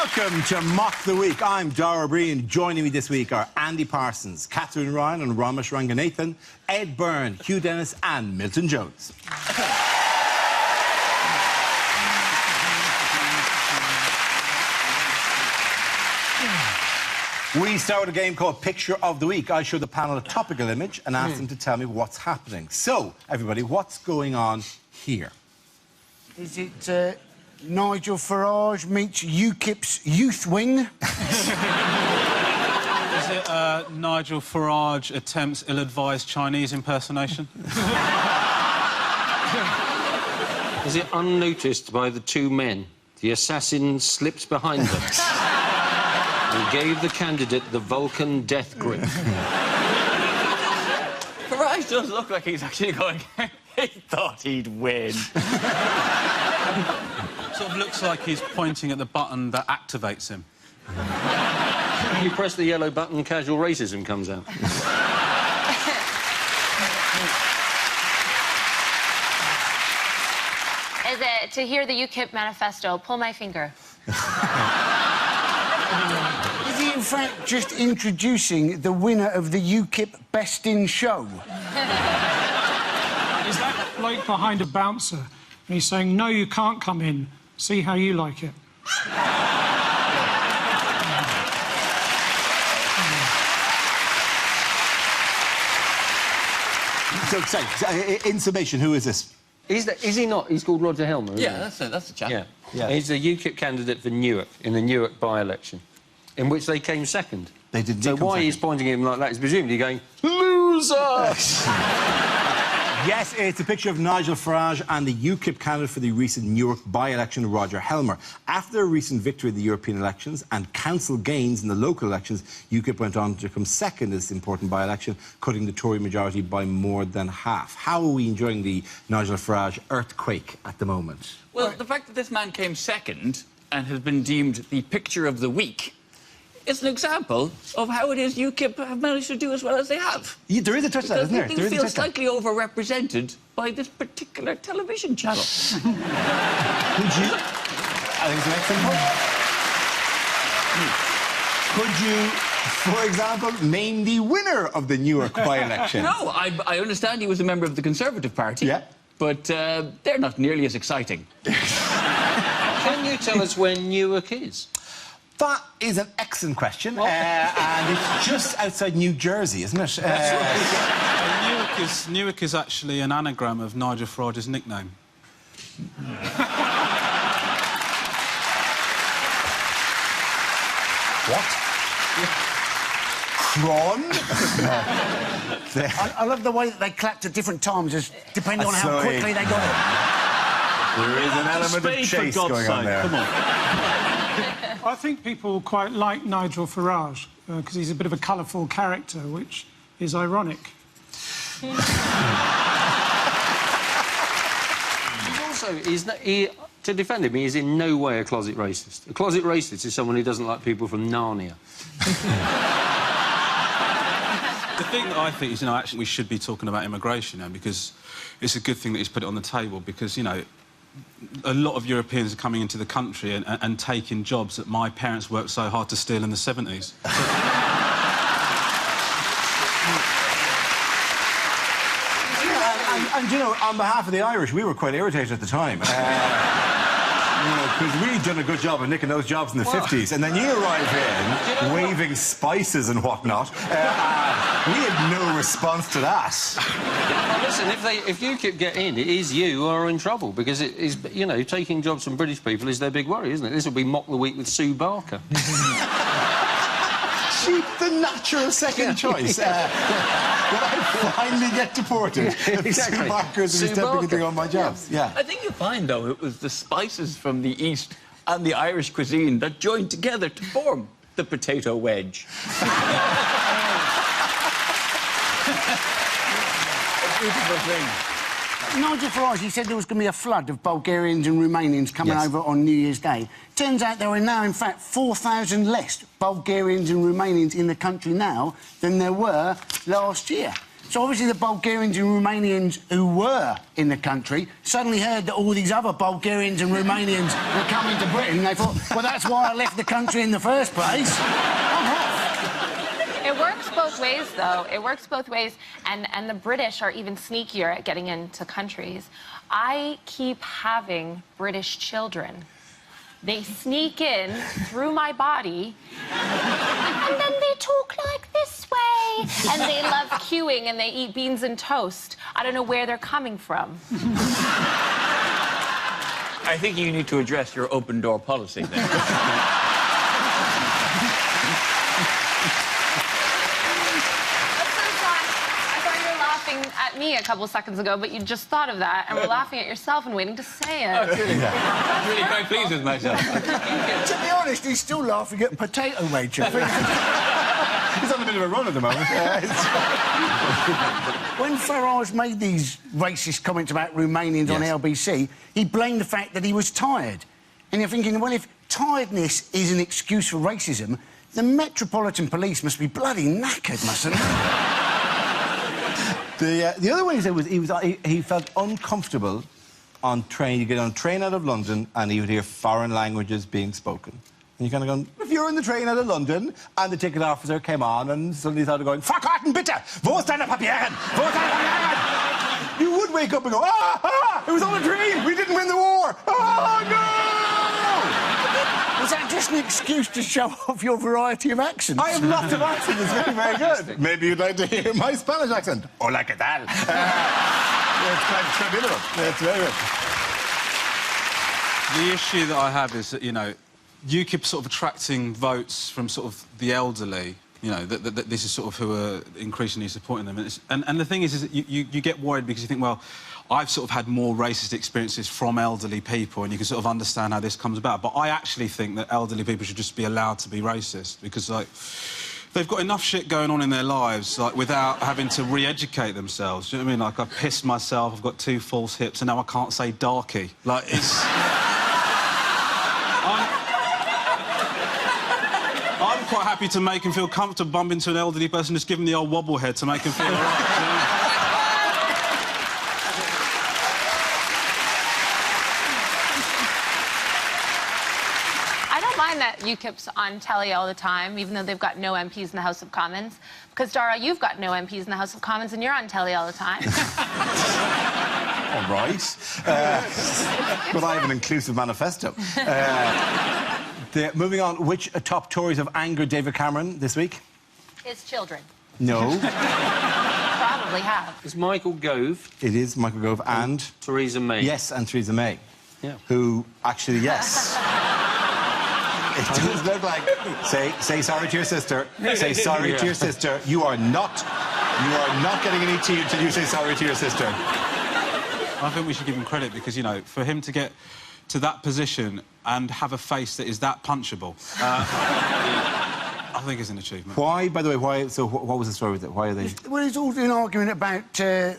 Welcome to Mock the Week. I'm Dara Breen. Joining me this week are Andy Parsons, Catherine Ryan and Ramesh Ranganathan, Ed Byrne, Hugh Dennis and Milton Jones. We start with a game called Picture of the Week. I show the panel a topical image and ask them to tell me what's happening. So, everybody, what's going on here? Is it Nigel Farage meets UKIP's youth wing? Is it Nigel Farage attempts ill-advised Chinese impersonation? Is it unnoticed by the two men? The assassin slips behind them and gave the candidate the Vulcan death grip. Farage does look like he's actually going... He thought he'd win. Sort of looks like he's pointing at the button that activates him. You press the yellow button, casual racism comes out. Is it to hear the UKIP manifesto? Pull my finger. Is he, in fact, just introducing the winner of the UKIP Best in Show? Is that like behind a bouncer? And he's saying, no, you can't come in. See how you like it. So, in summation, who is this? Is he not? He's called Roger Helmer, isn't Yeah, he? that's the chap. Yeah. He's the UKIP candidate for Newark, in the Newark by-election, in which they came second. They did. So why he's pointing at him like that is presumably going, loser! Yes, it's a picture of Nigel Farage and the UKIP candidate for the recent Newark by-election, Roger Helmer. After a recent victory in the European elections and council gains in the local elections, UKIP went on to come second in this important by-election, cutting the Tory majority by more than half. How are we enjoying the Nigel Farage earthquake at the moment? Well, the fact that this man came second and has been deemed the picture of the week is an example of how it is UKIP have managed to do as well as they have. Yeah, there is a touchdown, isn't there? They feel slightly overrepresented by this particular television channel. Could you... I think it's an excellent point. Could you, for example, name the winner of the Newark by-election? No, I understand he was a member of the Conservative Party. Yeah. But they're not nearly as exciting. Can you tell us where Newark is? That is an excellent question, and it's just outside New Jersey, isn't it? Newark is actually an anagram of Nigel Farage's nickname. What? Cron? I love the way that they clapped at different times, as depending on how quickly they got it. There is an element of chase going on there. Come on. I think people quite like Nigel Farage because he's a bit of a colourful character, which is ironic. To defend him, he is in no way a closet racist. A closet racist is someone who doesn't like people from Narnia. The thing that I think is, actually we should be talking about immigration now, because it's a good thing that he's put it on the table, because, a lot of Europeans are coming into the country and taking jobs that my parents worked so hard to steal in the 70s. And, on behalf of the Irish, we were quite irritated at the time. Because we'd done a good job of nicking those jobs in the 50s, and then you arrive in, waving spices and whatnot. We had no response to that. Listen, if UKIP get in, it is you who are in trouble, because it is, taking jobs from British people is their big worry, isn't it? This will be Mock the Week with Sue Barker. She's the natural second choice. When I finally get deported, Exactly. Sue Barker's stepping into all my jobs. Yeah. I think you find, though, it was the spices from the East and the Irish cuisine that joined together to form the potato wedge. A beautiful thing. Nigel Farage, he said there was going to be a flood of Bulgarians and Romanians coming over on New Year's Day. Turns out there are now, in fact, 4,000 less Bulgarians and Romanians in the country now than there were last year. So obviously the Bulgarians and Romanians who were in the country suddenly heard that all these other Bulgarians and Romanians were coming to Britain, and they thought, well, that's why I left the country in the first place. I'm off. It works both ways, though. It works both ways, and the British are even sneakier at getting into countries. I keep having British children. They sneak in through my body, and then they talk like this way. And they love queuing, and they eat beans and toast. I don't know where they're coming from. I think you need to address your open-door policy there. At me a couple of seconds ago, but you just thought of that and were laughing at yourself and waiting to say it. I'm really quite pleased with myself. To be honest, he's still laughing at Potato Rachel. He's on a bit of a run at the moment. When Farage made these racist comments about Romanians on LBC, he blamed the fact that he was tired. And you're thinking, well, if tiredness is an excuse for racism, the Metropolitan Police must be bloody knackered, mustn't they? The other one he said was he felt uncomfortable on train. You get on a train out of London and he would hear foreign languages being spoken. And you kind of go, if you're in the train out of London and the ticket officer came on and suddenly started going, Fahrkarten bitte! Wo ist deine Papieren? Wo ist deine Papieren? You would wake up and go, it was all a dream! We didn't win the war! Oh, no! Was that just an excuse to show off your variety of accents? I have lots of accents. It's very, very good. Maybe you'd like to hear my Spanish accent. Hola, ¿qué tal? It's quite beautiful. It's very good. The issue that I have is that, you know, UKIP sort of attracting votes from sort of the elderly, you know, that this is sort of who are increasingly supporting them. And the thing is that you get worried because you think, well, I've sort of had more racist experiences from elderly people, and you can sort of understand how this comes about. But I actually think that elderly people should just be allowed to be racist because, like, they've got enough shit going on in their lives, like, without having to re-educate themselves. Do you know what I mean? Like, I've pissed myself, I've got 2 false hips, and now I can't say darky. Like, it's... I'm quite happy to make him feel comfortable, bump into an elderly person, just give him the old wobble head to make him feel all right. That UKIP's on telly all the time, even though they've got no MPs in the House of Commons. Because, Dara, you've got no MPs in the House of Commons and you're on telly all the time. All right. But I have an inclusive manifesto. Moving on, which top Tories have angered David Cameron this week? His children. No. Probably have. It's Michael Gove. It is Michael Gove and... Theresa May. Yes, and Theresa May. Yeah. Who, actually, yes... It does look like... Say sorry to your sister. Say sorry to your sister. You are not getting any tea until you say sorry to your sister. I think we should give him credit because, you know, for him to get to that position and have a face that is that punchable, I think is an achievement. Why, by the way, why... So what was the story with it? Why are they... Well, there's all an argument about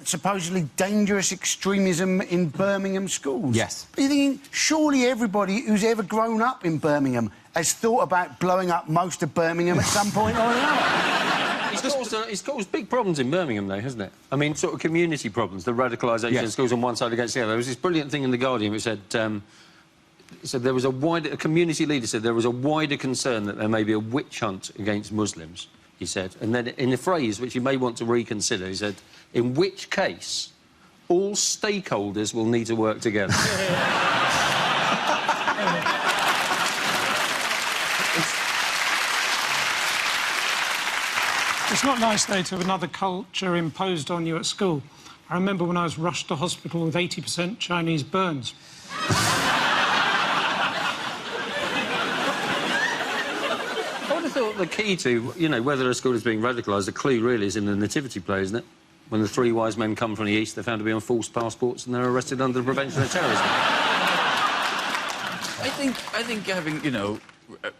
supposedly dangerous extremism in Birmingham schools. Yes. But you're thinking, surely everybody who's ever grown up in Birmingham has thought about blowing up most of Birmingham at some point or another. It's caused big problems in Birmingham, though, hasn't it? I mean, sort of community problems, the radicalisation of schools on one side against the other. There was this brilliant thing in The Guardian which said... So there was a community leader said there was a wider concern that there may be a witch hunt against Muslims, he said. And then in a phrase which you may want to reconsider, he said, in which case, all stakeholders will need to work together. It's not nice, though, to have another culture imposed on you at school. I remember when I was rushed to hospital with 80% Chinese burns. I thought the key to, you know, whether a school is being radicalised, the clue really is in the nativity play, isn't it? When the 3 wise men come from the east, they're found to be on false passports and they're arrested under the Prevention of Terrorism. I think having, you know,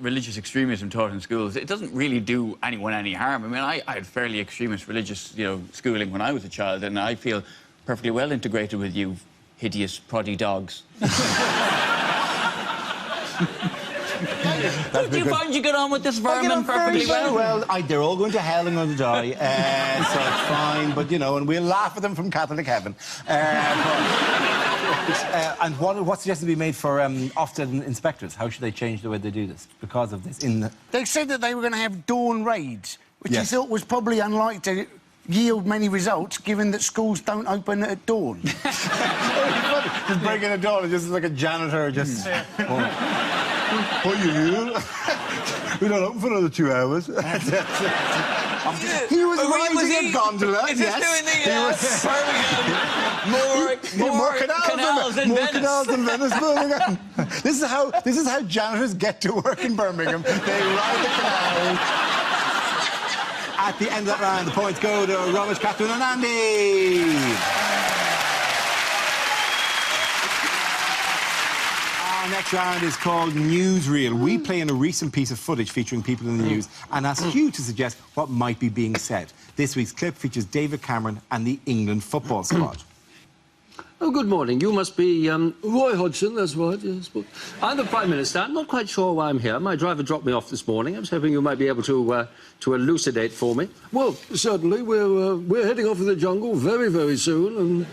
religious extremism taught in schools, it doesn't really do anyone any harm. I mean, I had fairly extremist religious, you know, schooling when I was a child, and I feel perfectly well integrated with you hideous, proddy dogs. Don't you find you get on with this I get vermin on perfectly very well? they're all going to hell and going to die, so it's fine. But, you know, and we'll laugh at them from Catholic heaven. And what's suggested to be made for Ofsted inspectors? How should they change the way they do this because of this? They said that they were going to have dawn raids, which Yes. he thought was probably unlikely to yield many results, given that schools don't open at dawn. Just breaking a door, just like a janitor, just... Oh, you? We don't open for another 2 hours. He was riding a gondola. Is this doing the more canals than More Venice? canals than Venice, Birmingham. This is how janitors get to work in Birmingham. They ride the canal. At the end of that round, the points go to Romesh, Catherine and Andy. Our next round is called Newsreel. We play in a recent piece of footage featuring people in the news and ask you to suggest what might be being said. This week's clip features David Cameron and the England football squad. Oh, good morning. You must be Roy Hodgson, that's right, yes. I'm the Prime Minister. I'm not quite sure why I'm here. My driver dropped me off this morning. I was hoping you might be able to elucidate for me. Well, certainly. We're heading off to the jungle very, very soon, and...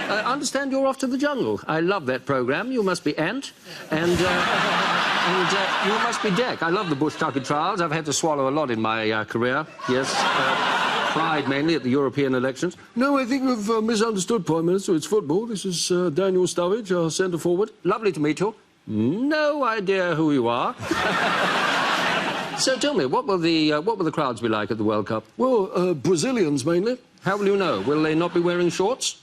I understand you're off to the jungle. I love that programme. You must be Ant, and you must be Dec. I love the Bush Tucker trials. I've had to swallow a lot in my career, yes. Pride mainly at the European elections. No, I think we've misunderstood, Prime Minister. It's football. This is Daniel Sturridge, our centre-forward. Lovely to meet you. No idea who you are. So tell me, what will the crowds be like at the World Cup? Well, Brazilians, mainly. How will you know? Will they not be wearing shorts?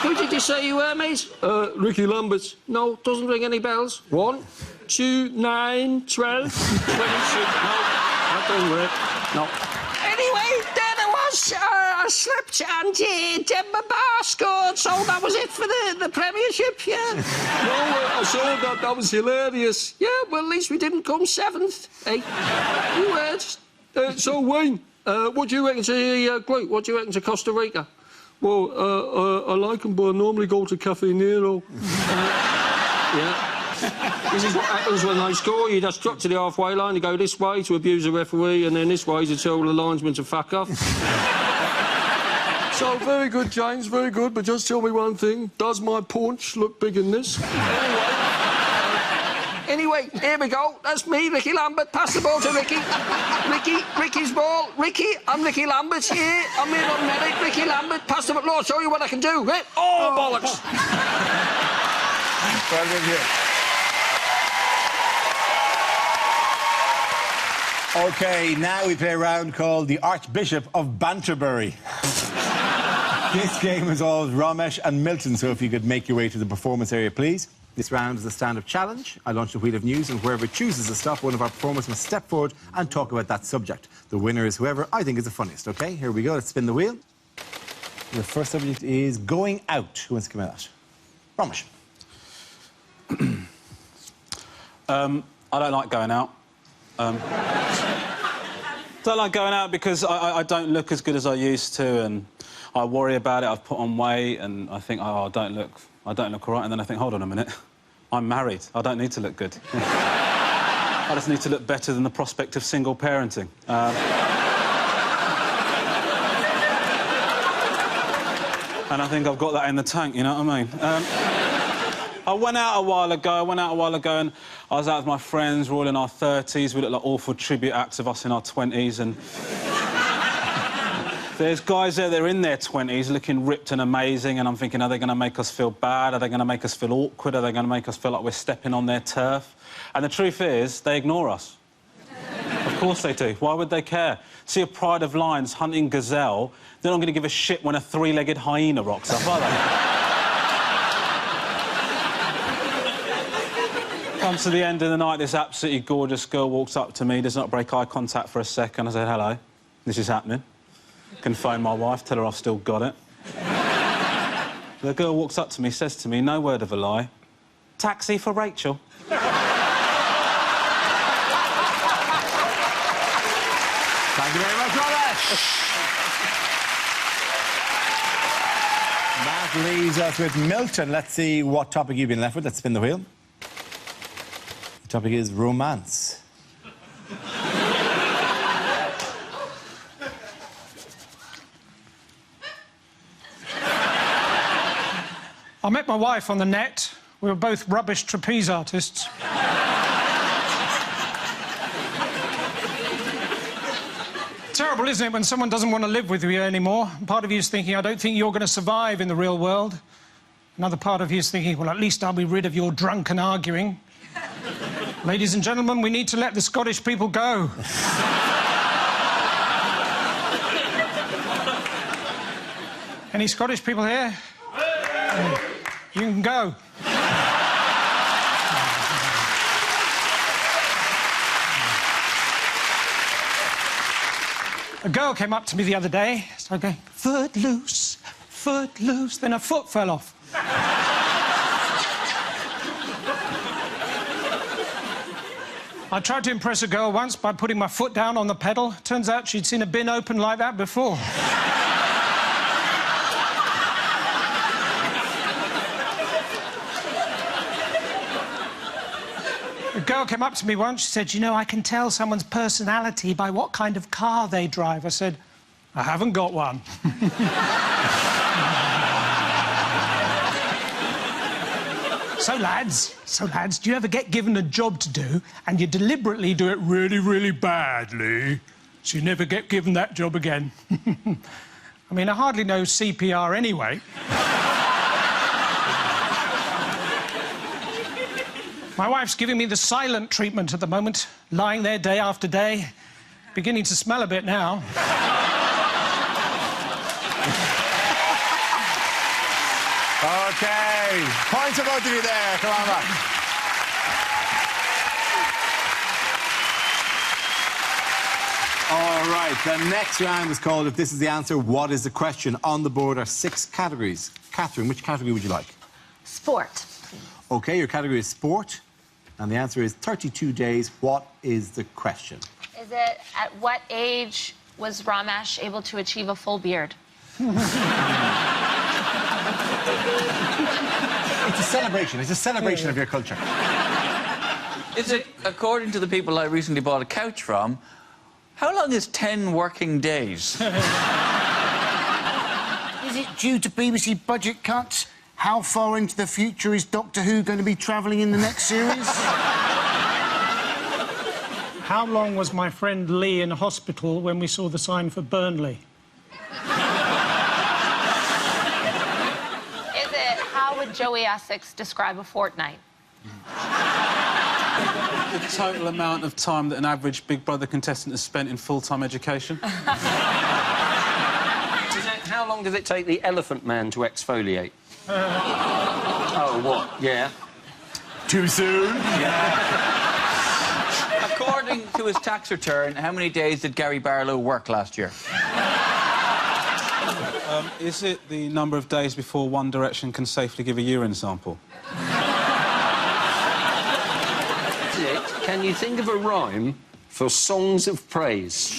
Who did you say you were, mate? Ricky Lambert. No, doesn't ring any bells. 1, 2, 9, 12, 26. No, that doesn't work. No. Anyway, there I was. I slept and Demba Ba scored, so that was it for the Premiership, yeah. No, I saw that. That was hilarious. Yeah, well, at least we didn't come 7th, eh? You heard. So, Wayne, What do you reckon to the group? What do you reckon to Costa Rica? well, I like them, but I normally go to Cafe Nero. Yeah. This is what happens when they score. You just drop to the halfway line, you go this way to abuse the referee, and then this way to tell the linesman to fuck off. So, very good, James, very good, but just tell me one thing. Does my paunch look big in this? Anyway, here we go. That's me, Ricky Lambert. Pass the ball to Ricky. Ricky's ball. Ricky, I'm Ricky Lambert here. I'm here on merit. Ricky Lambert, pass the ball. I'll show you what I can do. Right? Oh, bollocks. Well, OK, now we play a round called the Archbishop of Banterbury. This game is all Romesh and Milton, so if you could make your way to the performance area, please. This round is a stand-up challenge. I launch the wheel of news, and whoever chooses to stop, one of our performers must step forward and talk about that subject. The winner is whoever I think is the funniest, OK? Here we go, let's spin the wheel. The first subject is going out. Who wants to come out? Romesh. I don't like going out. Don't like going out because I don't look as good as I used to, and I worry about it. I've put on weight, and I think, oh, I don't look all right. And then I think, hold on a minute, I'm married. I don't need to look good. I just need to look better than the prospect of single parenting. And I think I've got that in the tank, you know what I mean? I went out a while ago, and I was out with my friends. We're all in our 30s. We look like awful tribute acts of us in our 20s, and there's guys there, they're in their 20s, looking ripped and amazing, and I'm thinking, are they going to make us feel bad? Are they going to make us feel awkward? Are they going to make us feel like we're stepping on their turf? And the truth is, they ignore us. Of course they do. Why would they care? See a pride of lions hunting gazelle, they're not going to give a shit when a three-legged hyena rocks up, are they? Comes to the end of the night, this absolutely gorgeous girl walks up to me, does not break eye contact for a second. I said, hello, this is happening. Can phone my wife, tell her I've still got it. The girl walks up to me, says to me, no word of a lie, taxi for Rachel. Thank you very much, Romesh. That leaves us with Milton. Let's see what topic you've been left with. Let's spin the wheel. Topic is romance. I met my wife on the net. We were both rubbish trapeze artists. Terrible, isn't it, when someone doesn't want to live with you anymore? Part of you is thinking, I don't think you're going to survive in the real world. Another part of you is thinking, well, at least I'll be rid of your drunken arguing. Ladies and gentlemen, we need to let the Scottish people go. Any Scottish people here? You can go. A girl came up to me the other day, started going, foot loose, then her foot fell off. I tried to impress a girl once by putting my foot down on the pedal. Turns out she'd seen a bin open like that before. A girl came up to me once, she said, you know, I can tell someone's personality by what kind of car they drive. I said, I haven't got one. So, lads, do you ever get given a job to do and you deliberately do it really, really badly so you never get given that job again? I mean, I hardly know CPR anyway. My wife's giving me the silent treatment at the moment, lying there day after day, beginning to smell a bit now. OK. Points for both of you there. Come on back. All right, the next round is called If This Is the Answer, What is the Question? On the board are 6 categories. Catherine, which category would you like? Sport. OK, your category is sport. And the answer is 32 days. What is the question? Is it at what age was Ramesh able to achieve a full beard? It's a celebration. It's a celebration of your culture. Is it, according to the people I recently bought a couch from, how long is 10 working days? Is it due to BBC budget cuts? How far into the future is Doctor Who going to be travelling in the next series? How long was my friend Lee in hospital when we saw the sign for Burnley? Is it how would Joey Essex describe a fortnight? The total amount of time that an average Big Brother contestant has spent in full-time education. How long does it take the elephant man to exfoliate? Oh, what? Yeah. Too soon? Yeah. According to his tax return, how many days did Gary Barlow work last year? Is it the number of days before One Direction can safely give a urine sample? Is it? Can you think of a rhyme for songs of praise?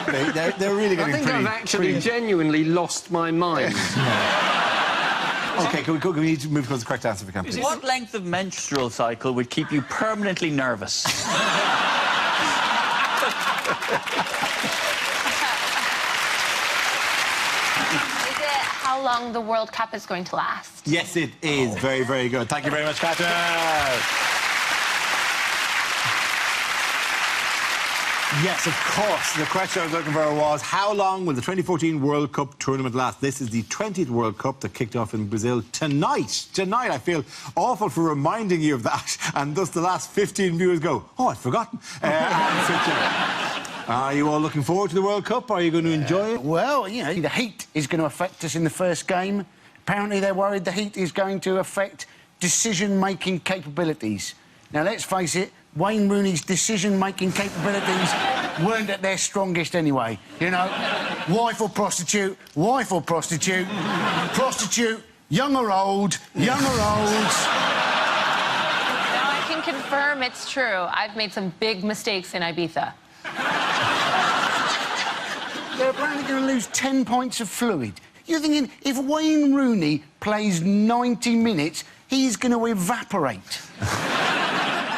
They're really getting I think I've actually genuinely lost my mind. OK, can we need to move towards the correct answer if we can, please. What length of menstrual cycle would keep you permanently nervous? Is it how long the World Cup is going to last? Yes, it is. Very, very good. Thank you very much, Catherine. Yes, of course. The question I was looking for was, how long will the 2014 World Cup tournament last? This is the 20th World Cup that kicked off in Brazil tonight. Tonight, I feel awful for reminding you of that. And thus the last 15 viewers go, oh, I'd forgotten. Are you all looking forward to the World Cup? Are you going to enjoy it? Well, you know, the heat is going to affect us in the first game. Apparently, they're worried the heat is going to affect decision-making capabilities. Now, let's face it, Wayne Rooney's decision-making capabilities weren't at their strongest anyway. You know, wife or prostitute, prostitute, young or old, young or old. Now, I can confirm it's true. I've made some big mistakes in Ibiza. They're apparently going to lose 10 points of fluid. You're thinking, if Wayne Rooney plays 90 minutes, he's going to evaporate.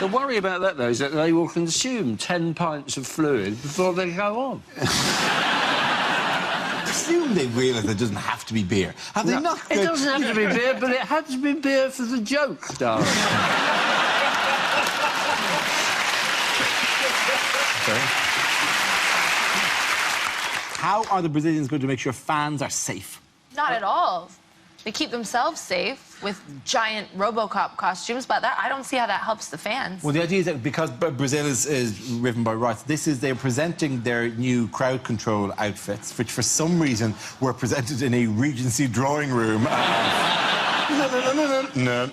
The worry about that, though, is that they will consume 10 pints of fluid before they go on. I presume they realise there doesn't have to be beer. Have they not? It doesn't have to be beer, but it has to be beer for the joke, darling. How are the Brazilians going to make sure fans are safe? Not at all. They keep themselves safe with giant RoboCop costumes, but I don't see how that helps the fans. Well, the idea is that because Brazil is riven by riots, they're presenting their new crowd control outfits, which for some reason were presented in a Regency drawing room. No.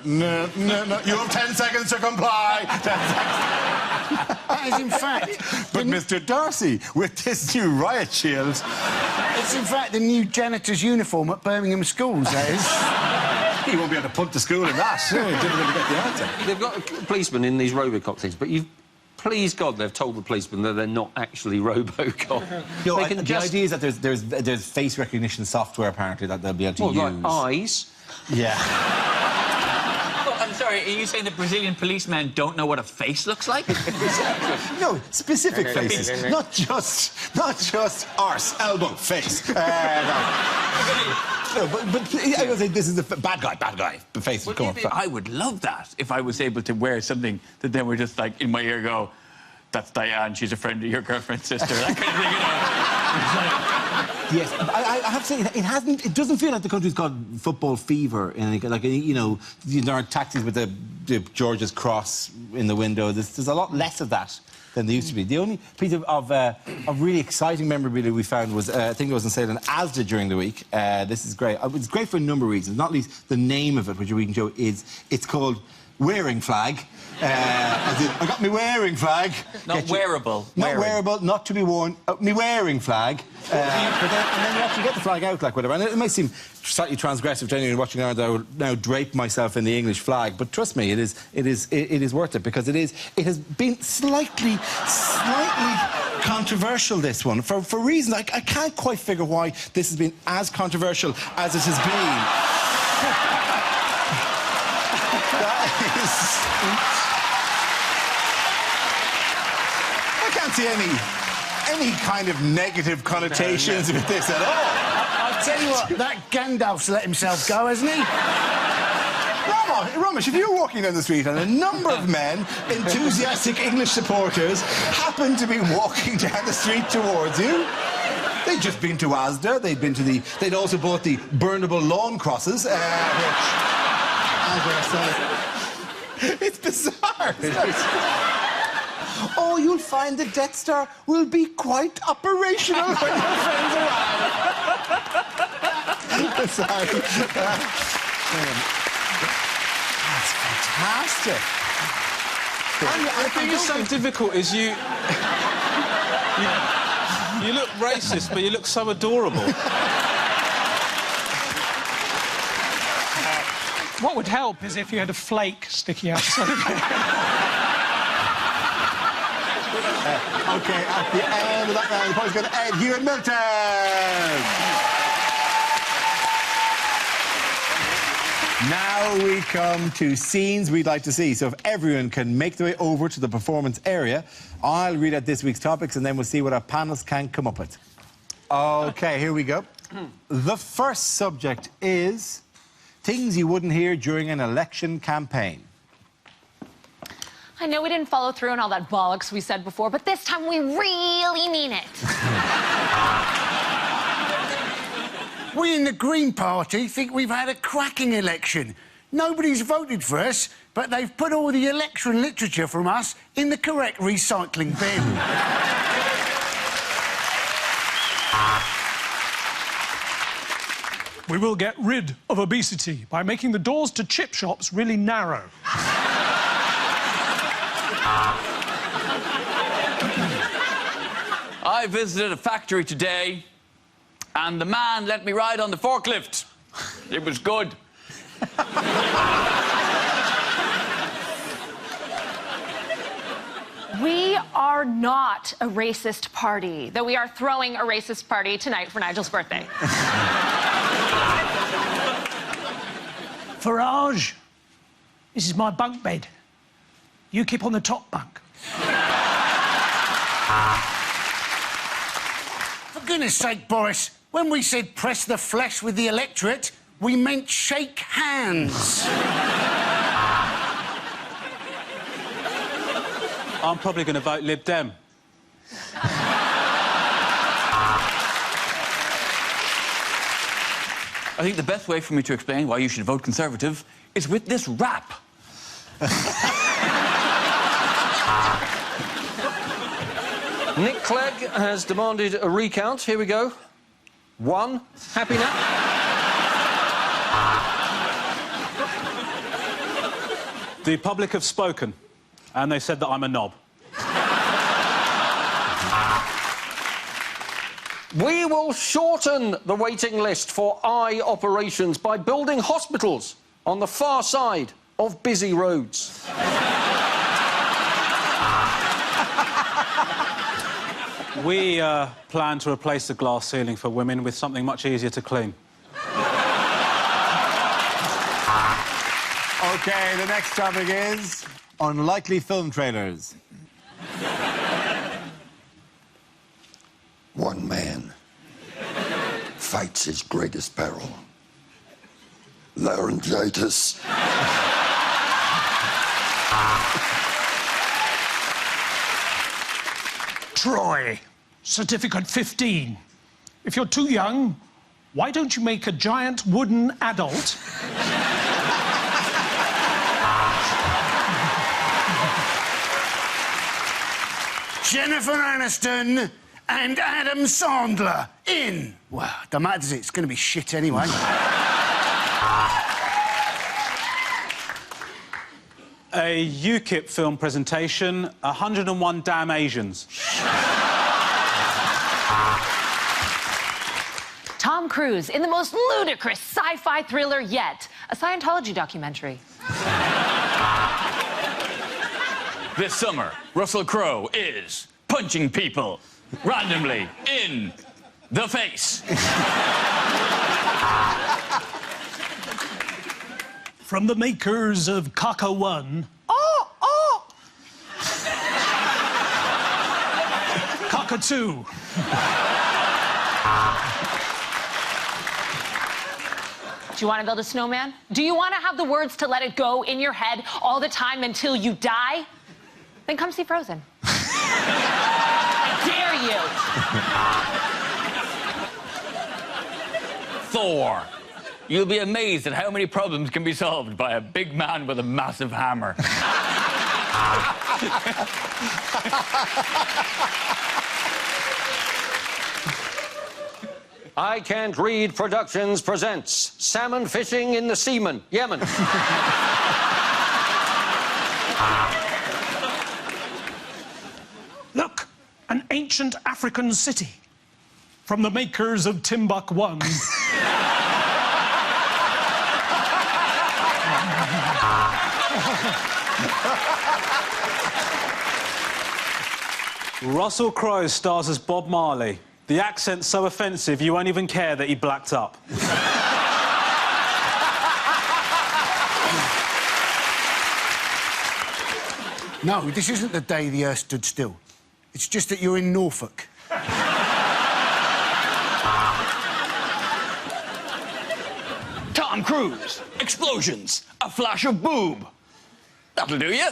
You have 10 seconds to comply. 10 seconds. That is, in fact... But Mr. Darcy, with this new riot shield... It's, in fact, the new janitor's uniform at Birmingham schools, that is. He won't be able to punt to school in that. He didn't really get the answer. They've got policemen in these RoboCop things, but please God, they've told the policemen that they're not actually RoboCop. No, They can the idea is that there's face recognition software, apparently, that they'll be able to use. Like eyes? Yeah. I'm sorry, are you saying that Brazilian policemen don't know what a face looks like? No, specific faces. Not just arse, elbow, face. No, but I would say this is the bad guy. The face would come up. I would love that if I was able to wear something that then would just, like, in my ear go, that's Diane, she's a friend of your girlfriend's sister. That kind of thing, you know. Yes, I have to say, it doesn't feel like the country's got football fever. Like, you know, there are taxis with the George's Cross in the window. There's a lot less of that than there used to be. The only piece of really exciting memorabilia we found was, I think it was on sale in Asda during the week. This is great. It's great for a number of reasons, not least the name of it, which we can show, it's called Wearing Flag. As in, I got me wearing flag. Not wearable. Not wearable, not to be worn. Me wearing flag. And then you actually get the flag out, like whatever. And it may seem slightly transgressive to anyone watching now that I would now drape myself in the English flag, but trust me, it is worth it, because it has been slightly controversial, this one, for reasons I can't quite figure why this has been as controversial as it has been. I can't see any kind of negative connotations with this at all. I'll tell you what, that Gandalf's let himself go, hasn't he? Ramesh, if you're walking down the street and a number of men, enthusiastic English supporters, happen to be walking down the street towards you, they'd just been to Asda, they'd also bought the burnable lawn crosses, it's bizarre. Oh, you'll find the Death Star will be quite operational when your friends arrive. Sorry. That's fantastic. The thing is so difficult is you look racist, but you look so adorable. What would help is if you had a flake sticking out. OK, at the end of that round, the point's going to Ed, Hugh and Milton. Now we come to scenes we'd like to see. So if everyone can make their way over to the performance area, I'll read out this week's topics and then we'll see what our panels can come up with. OK, here we go. The first subject is things you wouldn't hear during an election campaign. I know we didn't follow through on all that bollocks we said before, but this time we really mean it. We in the Green Party think we've had a cracking election. Nobody's voted for us, but they've put all the election literature from us in the correct recycling bin. We will get rid of obesity by making the doors to chip shops really narrow. I visited a factory today, and the man let me ride on the forklift. It was good. We are not a racist party, though we are throwing a racist party tonight for Nigel's birthday. Farage, This is my bunk bed. You keep on the top bunk. For goodness sake, Boris, when we said press the flesh with the electorate, we meant shake hands. I'm probably going to vote Lib Dem. I think the best way for me to explain why you should vote Conservative is with this rap. Nick Clegg has demanded a recount. Here we go. 1. Happy now? The public have spoken, and they said that I'm a knob. We will shorten the waiting list for eye operations by building hospitals on the far side of busy roads. We plan to replace the glass ceiling for women with something much easier to clean. OK, the next topic is unlikely film trailers. One man fights his greatest peril. Laryngitis. Troy, certificate 15. If you're too young, why don't you make a giant wooden adult? Jennifer Aniston and Adam Sandler in. Well, don't matter, does it? It's going to be shit anyway. A UKIP film presentation, 101 Damn Asians. Tom Cruise in the most ludicrous sci-fi thriller yet, a Scientology documentary. This summer, Russell Crowe is punching people randomly in the face. From the makers of Kaka 1. Kaka 2. Do you want to build a snowman? Do you want to have the words to let it go in your head all the time until you die? Then come see Frozen. I dare you. Thor. You'll be amazed at how many problems can be solved by a big man with a massive hammer. I Can't Read Productions presents Salmon Fishing in the Seaman, Yemen. Look, an ancient African city. From the makers of Timbuk 1. Russell Crowe stars as Bob Marley. The accent's so offensive you won't even care that he blacked up. No, this isn't the day the Earth stood still. It's just that you're in Norfolk. Tom Cruise. Explosions. A flash of boob. That'll do you.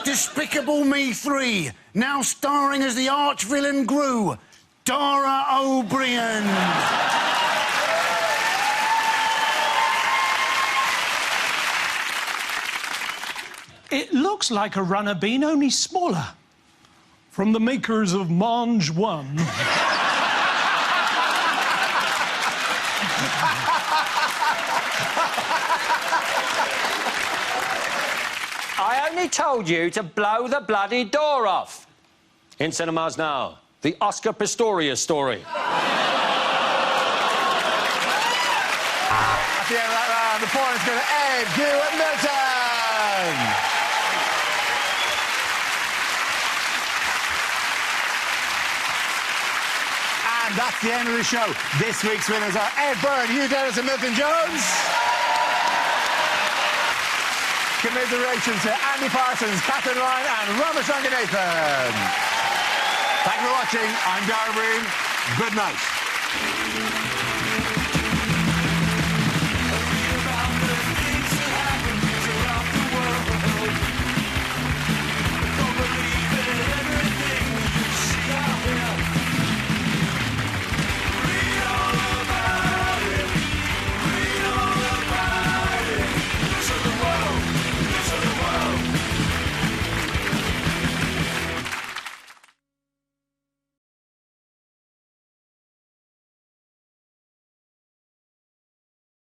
Despicable Me 3, now starring as the arch-villain Gru, Dara O'Brien. It looks like a runner bean, only smaller. From the makers of Mange 1. I only told you to blow the bloody door off. In cinemas now, the Oscar Pistorius story. At the end of that round, the points go to Ed Hewitt Milton. And And that's the end of the show. This week's winners are Ed Byrne, Hugh Dennis and Milton Jones. Commiserations to Andy Parsons, Catherine Ryan and Ramesh Ranganathan. Thank you for watching. I'm Darren Breen. Good night.